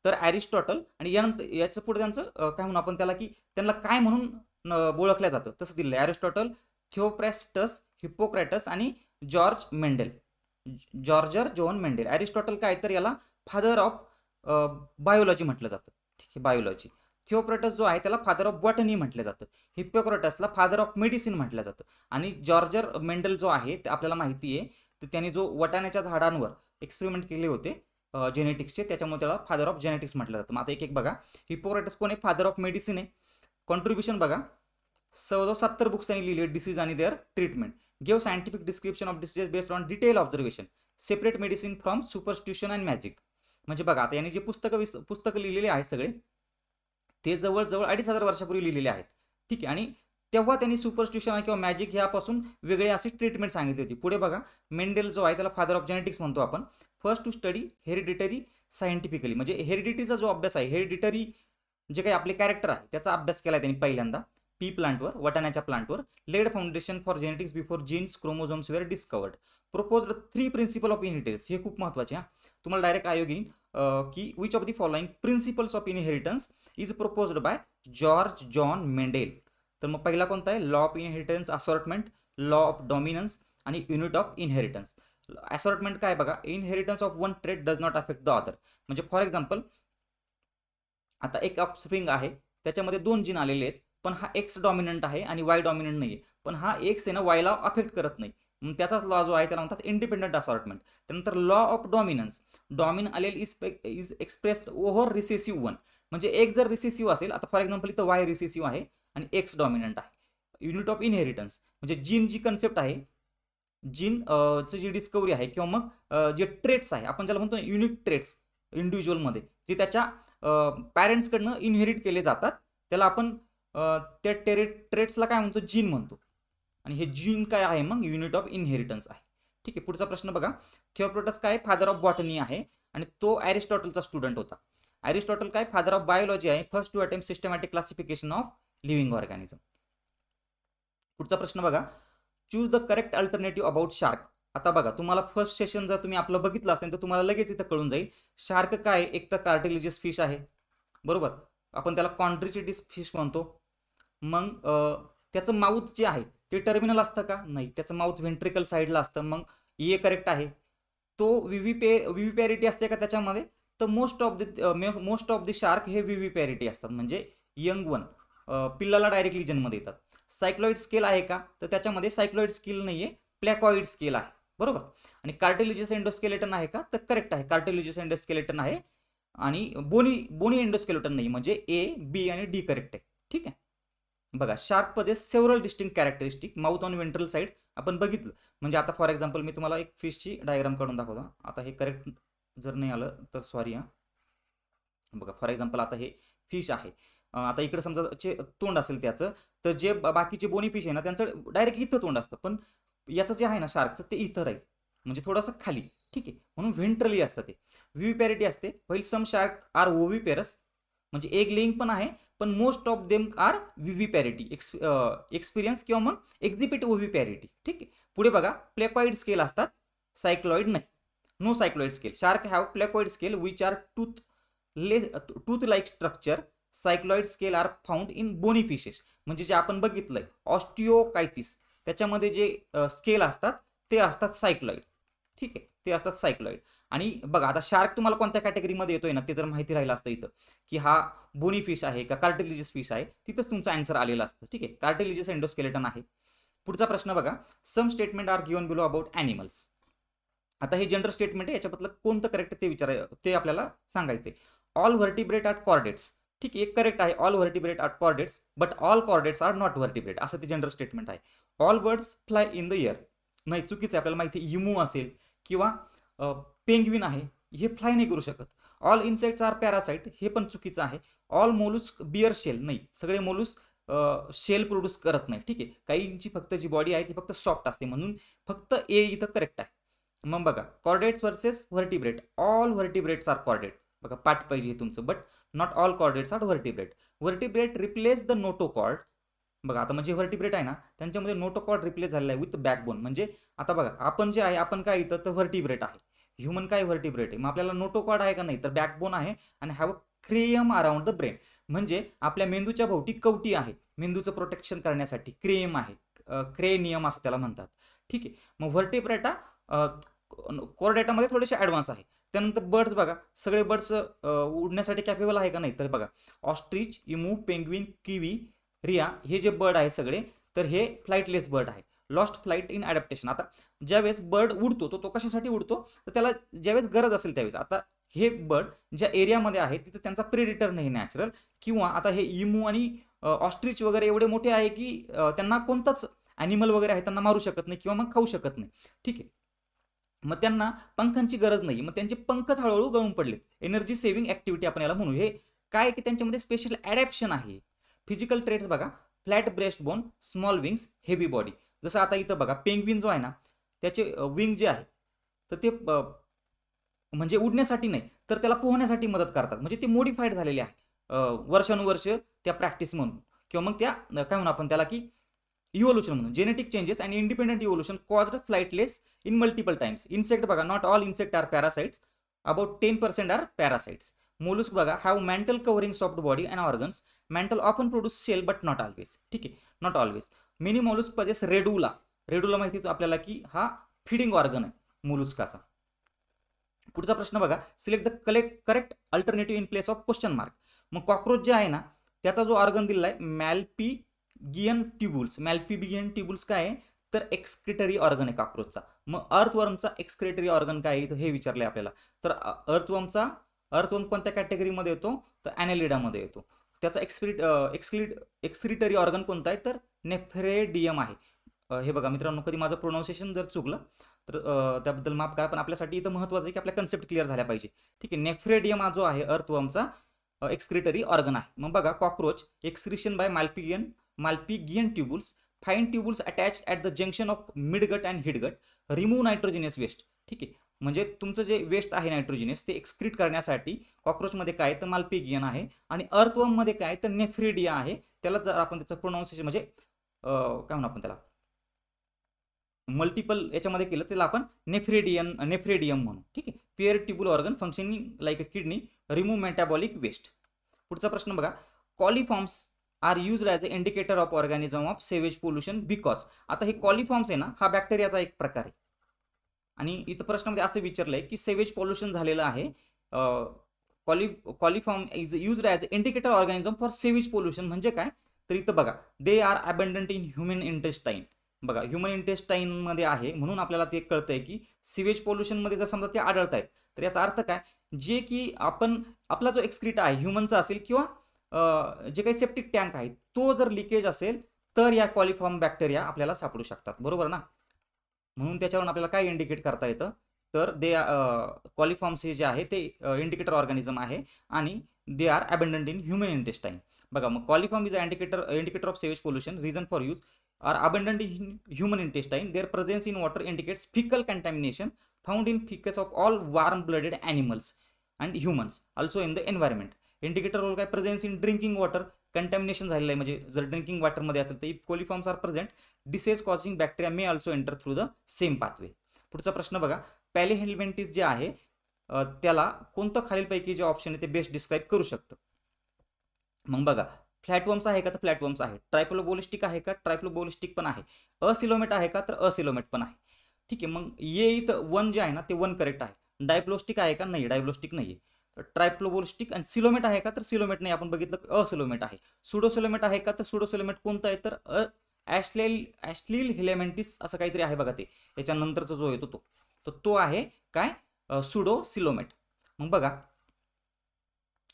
तर ॲरिस्टॉटल आणि यानंतर याचं पुढे त्यांचं काय म्हणू आपण त्याला की त्यांना काय म्हणून ओळखलं जातं तसं दिलं आहे. ॲरिस्टॉटल, थिओफ्रॅस्टस, हिप्पोक्रॅटस आणि जॉर्जर जॉन मेंडेल. ॲरिस्टॉटल काय तर याला फादर ऑफ बायोलॉजी म्हटलं जातं, ठीक आहे, बायोलॉजी. थिओफ्रॅटस जो आहे त्याला फादर ऑफ बॉटनी म्हटलं जातं. हिप्पोक्रॅटसला फादर ऑफ मेडिसिन म्हटलं जातं. आणि जॉर्जर मेंडेल जो आहे ते आपल्याला माहिती आहे, तर त्यांनी जो वटाण्याच्या झाडांवर एक्सपेरिमेंट केले होते जेनेटिक्सचे, त्याच्यामुळे त्याला फादर ऑफ जेनेटिक्स म्हटलं जातं. मग आता एक एक बघा, हिप्पोक्रॅटस कोण आहे, फादर ऑफ मेडिसिन आहे. कॉन्ट्रीब्युशन बघा 70 बुक्स त्यांनी लिहिले डिसीज आणि their treatment. Give scientific description of diseases based on detail observation, separate medicine from superstition and magic. म्हणजे बघा आता यांनी जे पुस्तकं लिहिलेले आहेत सगळे ते जवळजवळ 2500 वर्षापूर्वी लिहिलेले आहेत, ठीक आहे. आणि तेव्हा त्यांनी सुपरस्टिशन किंवा मॅजिक ह्यापासून वेगळे अशी ट्रीटमेंट सांगितली होती. पुढे बघा, मेंडेल जो आहे त्याला फादर ऑफ जेनेटिक्स म्हणतो आपण. First to study hereditary scientifically, म्हणजे हेरिडिटीचा जो अभ्यास आहे, हेरिडिटरी जे काही आपले कॅरेक्टर आहे त्याचा अभ्यास केला त्यांनी पहिल्यांदा पी प्लांटवर, वटाण्याच्या प्लांटवर. Laid foundation for genetics before genes chromosomes were discovered. Proposed 3 principle of inheritance. हे खूप महत्त्वाचे. तुम्हाला डायरेक्ट आयोग येईल की which of the following principles of inheritance is proposed by George John Mendel. तर मग पहिला कोणता आहे? Law of inheritance, assortment, law of dominance आणि युनिट ऑफ इनहेरिटन्स. असॉर्टमेंट काय बघा, inheritance of one trait does not affect the other. म्हणजे for example आता एक ऑफस्प्रिंग आहे, त्याच्यामध्ये 2 जीन आलेले आहेत, पण हा एक्स डॉमिनंट आहे आणि वाय डॉमिनंट नाही आहे, पण हा एक्स आहे ना वायला अफेक्ट करत नाही. मग त्याचाच लॉ जो आहे त्याला म्हणतात इंडिपेंडंट असॉर्टमेंट. त्यानंतर लॉ ऑफ डॉमिनन्स, डॉमिन आलेल is expressed over recessive one. म्हणजे एक जर रिसेसिव्ह असेल, आता फॉर एक्झाम्पल इथं वाय रिसेसिव्ह आहे आणि एक्स डॉमिनंट आहे. युनिट ऑफ इनहेरिटन्स म्हणजे जीन जी कन्सेप्ट आहे, जीन ची जी डिस्कवरी आहे किंवा मग जे ट्रेट्स आहे आपण ज्याला म्हणतो युनिक ट्रेट्स इंडिव्हिज्युअलमध्ये, जे त्याच्या पॅरेंट्सकडनं इनहेरिट केले जातात, त्याला आपण त्या ट्रेट्सला काय म्हणतो? जीन म्हणतो. आणि हे जीन काय आहे? मग युनिट ऑफ इनहेरिटन्स आहे. ठीक आहे. पुढचा प्रश्न बघा, थिओफ्रास्टस काय? फादर ऑफ बॉटनी आहे आणि तो अरिस्टॉटलचा स्टुडंट होता. अरिस्टॉटल काय? फादर ऑफ बायोलॉजी आहे. First to attempt systematic classification of living organism. पुढचा प्रश्न बघा, choose the correct alternative about shark. आता बघा, तुम्हाला फर्स्ट सेशन जर तुम्ही आपलं बघितलं असेल तर तुम्हाला लगेच इथं कळून जाईल. शार्क काय? एक तर कार्टिलिजियस फिश आहे, बरोबर. आपण त्याला कॉन्ट्रिचिटिस फिश म्हणतो. मग त्याचं माउथ जे आहे ते टर्मिनल असतं का? नाही, त्याचं माउथ व्हेंट्रिकल साईडला असतं. मग ए करेक्ट आहे. तो विविपॅरिटी असते का त्याच्यामध्ये? तर मोस्ट ऑफ द शार्क हे विविपॅरिटी असतात, म्हणजे यंग वन, पिल्लाला डायरेक्टली जन्म देतात. सायक्लॉइड स्केल आहे का? तर त्याच्यामध्ये सायक्लॉइड स्केल नाहीये, प्लॅकॉइड स्केल आहे, बरोबर. आणि कार्टिलिजियस एंडोस्केलेटन आहे का? तर करेक्ट आहे, कार्टिलिजियस एंडोस्केलेटन आहे. आणि बोनी एंडोस्केलेटन नाही, म्हणजे ए, बी आणि डी करेक्ट आहे. ठीक आहे. बघा, shark possess several distinct characteristic. Mouth on ventral side आपण बघितलं. म्हणजे आता फॉर एक्झाम्पल मी तुम्हाला एक फिशची डायग्राम काढून दाखवतो. आता हे करेक्ट जर नाही आलं तर सॉरी हा. बघा, फॉर एक्झाम्पल आता हे फिश आहे. आता इकडे समजा तोंड असेल त्याचं, तर जे बाकीचे बोनी फिश आहे ना त्यांचं डायरेक्ट इथं तोंड असतं, पण याचं जे आहे ना शार्कचं ते इथं राहील, म्हणजे थोडंसं खाली. ठीक आहे. म्हणून व्हेंट्रली असतं ते. विविपॅरिटी असते. While some shark are oviparous, म्हणजे एग लेइंग पण आहे, पण most of them are viviparity experience किंवा मग एक्झिबिट ओविपॅरिटी. ठीक आहे. पुढे बघा, प्लॅकॉइड स्केल असतात, सायक्लॉइड नाही. No cycloid scale. Shark have placoid scale which are tooth like structure. Cycloid scale are found in bony fishes. म्हणजे जे आपण बघितलंय ऑस्टिओकायटिस, त्याच्यामध्ये जे स्केल असतात ते असतात सायक्लॉइड. ठीक आहे, ते असतात सायक्लॉइड. आणि बघा, आता शार्क तुम्हाला कोणत्या कॅटेगरीमध्ये येतोय ना ते जर माहिती राहिलं असतं इथं की हा बोनी फिश आहे का कार्टिलिजियस फिश आहे, तिथंच तुमचं आन्सर आलेलं असतं. ठीक आहे, कार्टिलिजियस एंडोस्केलेटन आहे. पुढचा प्रश्न बघा, some statement are given below about animals. आता हे जनरल स्टेटमेंट आहे, याच्याबद्दल कोणतं करेक्ट ते आपल्याला सांगायचंय. All vertebrate are chordates. ठीक आहे, एक करेक्ट आहे, all vertebrate are chordates, but all chordates are not vertebrate, असं ते जनरल स्टेटमेंट आहे. All birds fly in the air. नाही, चुकीचं आहे. आपल्याला माहिती आहे इमू असेल किंवा पेंग्विन आहे, हे फ्लाय नाही करू शकत. ऑल इन्सेक्ट्स आर पॅरासाइट, हे पण चुकीचं आहे. All mollusc bear shell. नाही, सगळे मोलुस्क शेल प्रोड्यूस करत नाही. ठीक आहे, काहींची फक्त जी बॉडी आहे ती फक्त सॉफ्ट असते, म्हणून फक्त ए इथं करेक्ट आहे. मग बघा, chordates versus vertebrate. All vertebrates are chordate. बघा, पाठ पाहिजे तुमचं, but not all chordates are vertebrate. Vertebrate replace the notochord. बघा, आता म्हणजे व्हर्टिब्रेट आहे ना त्यांच्यामध्ये नोटोकॉर्ड रिप्लेस झालेला आहे विथ बॅकबोन. म्हणजे आता बघा, आपण जे आहे आपण काय इथं तर व्हर्टिब्रेट आहे, ह्युमन काय व्हर्टिब्रेट आहे. मग आपल्याला नोटोकॉर्ड आहे का? नाही, तर बॅकबोन आहे आणि have a cranium around the brain. म्हणजे आपल्या मेंदूच्या भोवती कवटी आहे, मेंदूचं प्रोटेक्शन करण्यासाठी क्रेम आहे, क्रेनियम असं त्याला म्हणतात. ठीक आहे. मग व्हर्टिब्रेटा कॉर्डेटामध्ये थोडेसे ॲडव्हान्स आहे. त्यानंतर बर्ड्स बघा, सगळे बर्ड्स उडण्यासाठी कॅपेबल आहे का? नाही, तर बघा, ostrich, emu, penguin, kiwi, rhea, हे जे बर्ड आहे सगळे, तर हे फ्लाईटलेस बर्ड आहे. Lost flight in adaptation. आता ज्यावेळेस बर्ड उडतो तो कशासाठी उडतो? तर त्याला ज्यावेळेस गरज असेल त्यावेळेस. आता हे बर्ड ज्या एरियामध्ये आहे तिथे त्यांचा प्रेडिटर नाही नॅचरल, किंवा आता हे इमू आणि ऑस्ट्रिच वगैरे एवढे मोठे आहे की त्यांना कोणताच ॲनिमल वगैरे आहे त्यांना मारू शकत नाही किंवा मग खाऊ शकत नाही. ठीक आहे. मग त्यांना पंखांची गरज नाही, मग त्यांचे पंखच हळूहळू गळून पडलेत. एनर्जी सेव्हिंग ॲक्टिव्हिटी आपण याला म्हणू. हे काय की त्यांच्यामध्ये स्पेशल ॲडॅप्शन आहे. फिजिकल ट्रेट्स बघा, flat breast bone, small wings, heavy body. जसं आता इथं बघा पेंग्विन जो आहे ना त्याचे विंग जे आहे तर ते म्हणजे उडण्यासाठी नाही तर त्याला पोहण्यासाठी मदत करतात. म्हणजे ते मॉडिफाईड झालेले आहे वर्षानुवर्ष त्या प्रॅक्टिस म्हणून किंवा मग त्या काय म्हणू आपण त्याला की इव्होल्युशन म्हणून. Genetic changes and independent evolution caused flightless in multiple times. Insect बघा, not all insect are parasites, about 10% are parasites. Mollusc बघा, have mantle covering soft body and organs. Mantle often produce shell but not always. ठीक आहे, not always. Many mollusc possess radula. Radula माहिती आहे आपल्याला की हा feeding organ आहे मोलस्काचा. पुढचा प्रश्न बघा, select the correct alternative in place of question mark. मग कॉक्रोच जे आहे ना त्याचा जो ऑर्गन दिलेला आहे मॅल्पीगियन ट्युब्युल्स. मॅल्पीगियन ट्युब्युल्स काय आहे तर एक्सक्रिटरी ऑर्गन आहे कॉक्रोचचा. मग अर्थवर्मचा एक्सक्रिटरी ऑर्गन काय आहे हे विचारले आपल्याला. तर अर्थवर्म कोणत्या कॅटेगरीमध्ये येतो तर ॲनेलिडामध्ये येतो. त्याचा एक्सक्रिटरी ऑर्गन कोणता आहे तर नेफ्रेडियम आहे. हे बघा मित्रांनो, कधी माझं प्रोनाऊन्सिएशन जर चुकलं तर त्याबद्दल माफ करा, पण आपल्यासाठी इथं महत्त्वाचं आहे की आपल्या कन्सेप्ट क्लिअर झाल्या पाहिजे. ठीक आहे, नेफ्रेडियम हा जो आहे अर्थवर्मचा एक्सक्रिटरी ऑर्गन आहे. मग बघा, cockroach excretion by Malpighian tubules, fine tubules attach at the junction of midgut and hindgut, remove nitrogenous waste. ठीक आहे, म्हणजे तुमचं जे वेस्ट आहे नायट्रोजिनियस ते एक्सक्रीट करण्यासाठी कॉक्रोचमध्ये काय तर माल्पीगियन आहे आणि अर्थवर्ममध्ये काय तर नेफ्रेडिया आहे. त्याला जर आपण त्याचं प्रोनाऊन्सिएशन म्हणजे काय म्हणू आपण त्याला मल्टिपल याच्यामध्ये केलं त्याला आपण नेफ्रेडियम म्हणू. ठीक आहे, pair tubule organ functioning like a kidney, remove metabolic waste. पुढचा प्रश्न बघा, coliforms are used as a indicator of organism of sewage pollution because. आता हे कॉलिफॉर्म्स आहे ना हा बॅक्टेरियाचा एक प्रकार आहे आणि इथं प्रश्नामध्ये असं विचारलंय की सेवेज पोल्युशन झालेलं आहे. Coliform is used as a indicator organism for sewage pollution म्हणजे काय तर इथं बघा, they are abundant in human intestine. बघा, ह्युमन इंटेस्टाईनमध्ये आहे म्हणून आपल्याला ते कळतंय की सिवेज पोल्युशनमध्ये जर समजा ते आढळत आहेत तर याचा अर्थ काय, जे की आपला जो एक्सक्रीट आहे ह्युमनचा असेल किंवा जे काही सेप्टिक टँक आहे तो जर लिकेज असेल तर या कॉलिफॉर्म बॅक्टेरिया आपल्याला सापडू शकतात. बरोबर ना. म्हणून त्याच्यावरून आपल्याला काय इंडिकेट करता येतं तर कॉलिफॉर्म्स हे जे आहे ते इंडिकेटर ऑर्गॅनिझम आहे आणि they are abundant in human intestine. बघा, मग coliform is indicator of sewage pollution. Reason for use are abundant in human intestine. Their presence in water indicates fecal contamination found in feces of all warm-blooded animals and humans, also in the environment. Indicator role काय, presence in drinking water, contamination झालेलं आहे म्हणजे जर drinking वॉटरमध्ये असेल तर if coliforms are present disease causing bacteria may also enter through the same pathway. पुढचा प्रश्न बघा, पॅलेहेल्मिंथिस जे आहे त्याला कोणतं खालीलपैकी जे ऑप्शन आहे ते बेस्ट डिस्क्राईब करू शकतं. मग बघा, फ्लॅटवर्म्स आहे का तर फ्लॅटवर्म्स आहे. ट्रायप्लोबोलिस्टिक आहे का, ट्रायप्लोबोलिस्टिक पण आहे. असिलोमेट आहे का तर असिलोमेट पण आहे. ठीक आहे, मग ये इथं 1 जे आहे ना ते 1 करेक्ट आहे. डायप्लोस्टिक आहे का नाही, डायप्लोस्टिक नाही आहे. तर ट्रायप्लोबोलिस्टिक आणि सिलोमेट आहे का तर सिलोमेट नाही, आपण बघितलं असिलोमेट आहे. सुडोसिलोमेट आहे का तर सुडोसिलोमेट कोणतं आहे तर ॲस्ट्लील हिलेमेंटिस असं काहीतरी आहे बघा, ते त्याच्यानंतरचा जो येतो तो आहे काय सुडोसिलोमेट. मग बघा,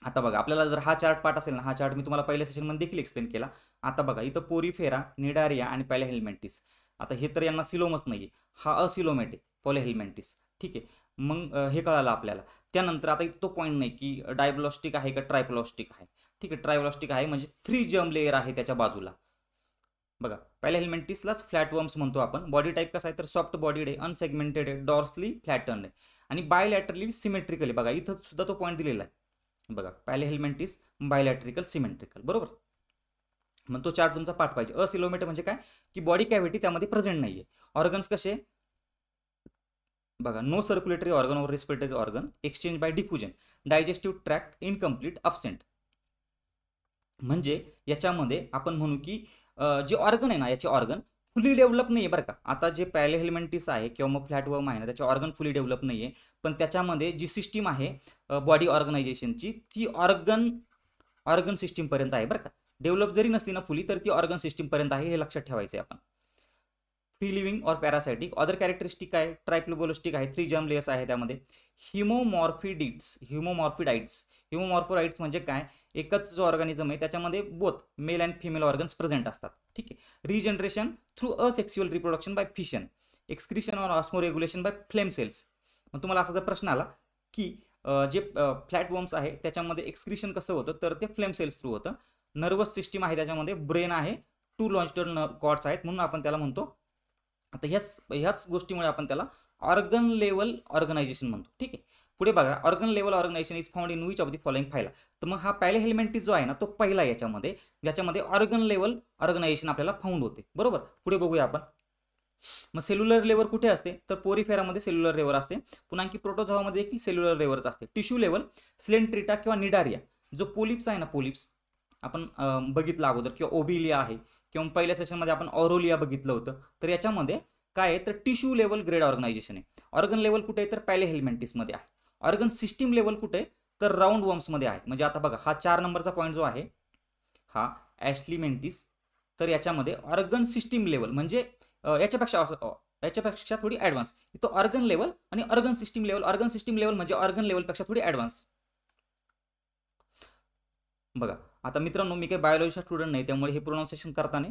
आता बघा आपल्याला जर हा चार्ट पाठ असेल ना, हा चार्ट मी तुम्हाला पहिल्या सेशनमध्ये देखील एक्सप्लेन केला. आता बघा इथं पोरीफेरा, निडारिया आणि पॅलेहेल्मिंथिस. आता हे तर यांना सिलोमच नाही आहे, हा असिलोमेट आहे पॉलेहेल्मिंथिस. ठीक आहे, मग हे कळालं आपल्याला. त्यानंतर आता इथं तो पॉईंट नाही की डायप्लॉस्टिक आहे का ट्रायप्लॉस्टिक आहे. ठीक आहे, ट्रायप्लॉस्टिक आहे म्हणजे 3 जर्म लेअर आहे त्याच्या बाजूला. बघा, पॅलेहेल्मिंथिसलाच फ्लॅटवर्म्स म्हणतो आपण. बॉडी टाईप कसा आहे तर सॉफ्ट बॉडीड आहे, अनसेगमेंटेड आहे, डॉर्सली फ्लॅटन आहे आणि बायलॅटरली सिमेट्रिकल आहे. बघा इथं सुद्धा तो पॉईंट दिलेला आहे. बघा, पॅलेहेल्मिंथिस बायलॅट्रिकल सिमेट्रिकल. बरोबर, मग तो चार्ट तुमचा पाठ पाहिजे. असिलोमेट म्हणजे काय की बॉडी कॅव्हिटी त्यामध्ये प्रेझेंट नाहीये. ऑर्गन्स कसे बघा, नो सर्क्युलेटरी ऑर्गन और respiratory organ, exchange bye diffusion, digestive tract incomplete, absent. म्हणजे याच्यामध्ये आपण म्हणू की जे ऑर्गन आहे ना याचे ऑर्गन फुली डेव्हलप नाही आहे बरं का. आता जे पॅलेहेल्मिंथिस आहे किंवा मग फ्लॅटवर्म आहे ना त्याचे ऑर्गन फुली डेव्हलप नाही आहे, पण त्याच्यामध्ये जी सिस्टीम आहे बॉडी ऑर्गनायझेशनची ती ऑर्गन सिस्टीमपर्यंत आहे बरं का. डेव्हलप जरी नसती ना फुली तर ती ऑर्गन सिस्टीमपर्यंत आहे, हे लक्षात ठेवायचं आहे आपण. फ्री लिव्हिंग और पॅरासायटिक. अदर कॅरेक्टरिस्टिक आहे, ट्रायप्लोबोलिस्टिक आहे, 3 जर्म लेयर्स आहे त्यामध्ये. ह्युमोमॉर्फोराइड्स म्हणजे काय, एकच जो ऑर्गॅनिझम आहे त्याच्यामध्ये both male and female organs present असतात. ठीक आहे, regeneration through asexual reproduction by fission, excretion और ऑस्मोरेग्युलेशन बाय फ्लेम सेल्स. मग तुम्हाला असा जर प्रश्न आला की जे फ्लॅटवर्म्स आहे त्याच्यामध्ये एक्सक्रिशन कसं होतं तर ते फ्लेम सेल्स थ्रू होतं. नर्वस सिस्टीम आहे त्याच्यामध्ये, ब्रेन आहे, 2 लॉन्जिट्युडनल कॉर्ड्स आहेत म्हणून आपण त्याला म्हणतो. आता ह्याच गोष्टीमुळे आपण त्याला ऑर्गन लेवल ऑर्गनायझेशन म्हणतो. ठीक आहे. पुढे बघा, organ level organisation is found in which of the following phyla. तर मग हा पॅलेहेल्मिंथिस जो आहे ना तो पहिला याच्यामध्ये, ज्याच्यामध्ये ऑर्गन लेवल ऑर्गनायझेशन आपल्याला फाउंड होते. बरोबर. पुढे बघूया आपण. मग सेल्युलर लेवर कुठे असते, तर पोरीफेरामध्ये सेल्युलर लेवर असते. पुन्हा आणखी प्रोटोझोआमध्ये देखील सेल्युलर लेवरच असते. टिश्यू लेवल स्लेंट्रिटा किंवा निडारिया, जो पोलिप्स आहे ना, पोलिप्स आपण बघितलं अगोदर, किंवा ओबिलिया आहे, किंवा पहिल्या सेशनमध्ये आपण ऑरोलिया बघितलं होतं. तर याच्यामध्ये काय आहे, तर टिश्यू लेवल ग्रेड ऑर्गनायझेशन आहे. ऑर्गन लेवल कुठे आहे, तर पॅलेहेल्मिंथिसमध्ये आहे. ऑर्गन सिस्टीम लेवल कुठे आहे, तर राऊंड वर्म्समध्ये आहे. म्हणजे आता बघा, हा 4 नंबरचा पॉईंट जो आहे हा ॲश्लीमेंटिस, तर याच्यामध्ये ऑर्गन सिस्टीम लेवल म्हणजे याच्यापेक्षा थोडी ॲडव्हान्स. तो ऑर्गन लेवल आणि ऑर्गन सिस्टीम लेवल म्हणजे ऑर्गन लेवलपेक्षा थोडी ॲडव्हान्स. बघा आता मित्रांनो, मी काही बायोलॉजीचा स्टुडंट नाही, त्यामुळे हे प्रोनाउन्सिएशन करताना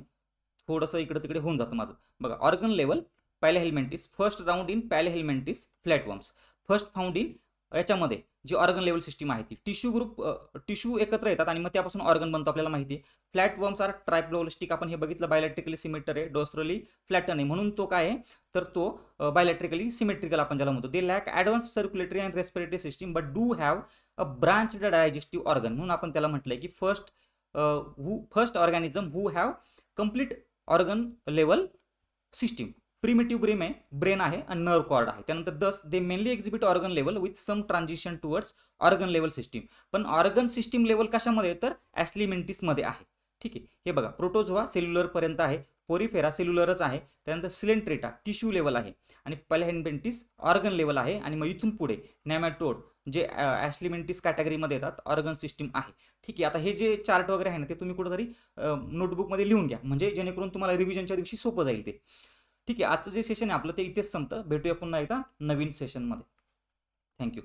थोडंसं इकडे तिकडे होऊन जातं माझं. बघा, organ level platyhelminthes, first round in platyhelminthes flatworms, first found in याच्यामध्ये जी ऑर्गन लेवल सिस्टीम आहे ती टिश्यू एकत्र येतात आणि मग त्यापासून ऑर्गन बनतो, आपल्याला माहिती आहे. फ्लॅटवर्म्स आर ट्रायप्लोलिस्टिक, आपण हे बघितलं, बायोलॅट्रिकली सिमेटर आहे, डोर्सली फ्लॅटन आहे, म्हणून तो काय आहे, तर तो बायोलॅट्रिकली सिमेट्रिकल आपण ज्याला म्हणतो. They lack advance circulatory and respiratory system but do have a branched digestive organ, म्हणून आपण त्याला म्हटलंय की first organism who have complete organ level system. Primitive brain आहे आणि नर्व कॉर्ड आहे. त्यानंतर thus they mainly exhibit organ level with some transition towards organ level system. पण ऑर्गन सिस्टीम लेवल कशामध्ये, तर ॲश्लीमेंथिसमध्ये आहे. ठीक आहे. हे बघा, प्रोटोझोआ सेल्युलर पर्यंत आहे, पोरीफेरा सेल्युलरच आहे, त्यानंतर सिलेंट्रेटा टिश्यू लेवल आहे, आणि पॅलेहेल्मिंथिस ऑर्गन लेवल आहे, आणि मग इथून पुढे नेमॅटोड जे ॲश्लीमेंथिस कॅटेगरीमध्ये येतात ऑर्गन सिस्टीम आहे. ठीक आहे. आता हे जे चार्ट वगैरे आहे ना, ते तुम्ही कुठेतरी नोटबुकमध्ये लिहून घ्या, म्हणजे जेणेकरून तुम्हाला रिव्हिजनच्या दिवशी सोपं जाईल ते. ठीक आहे. आजचं जे सेशन आहे आपलं ते इथेच संपतं. भेटूया पुन्हा एकदा नवीन सेशनमध्ये. थँक्यू.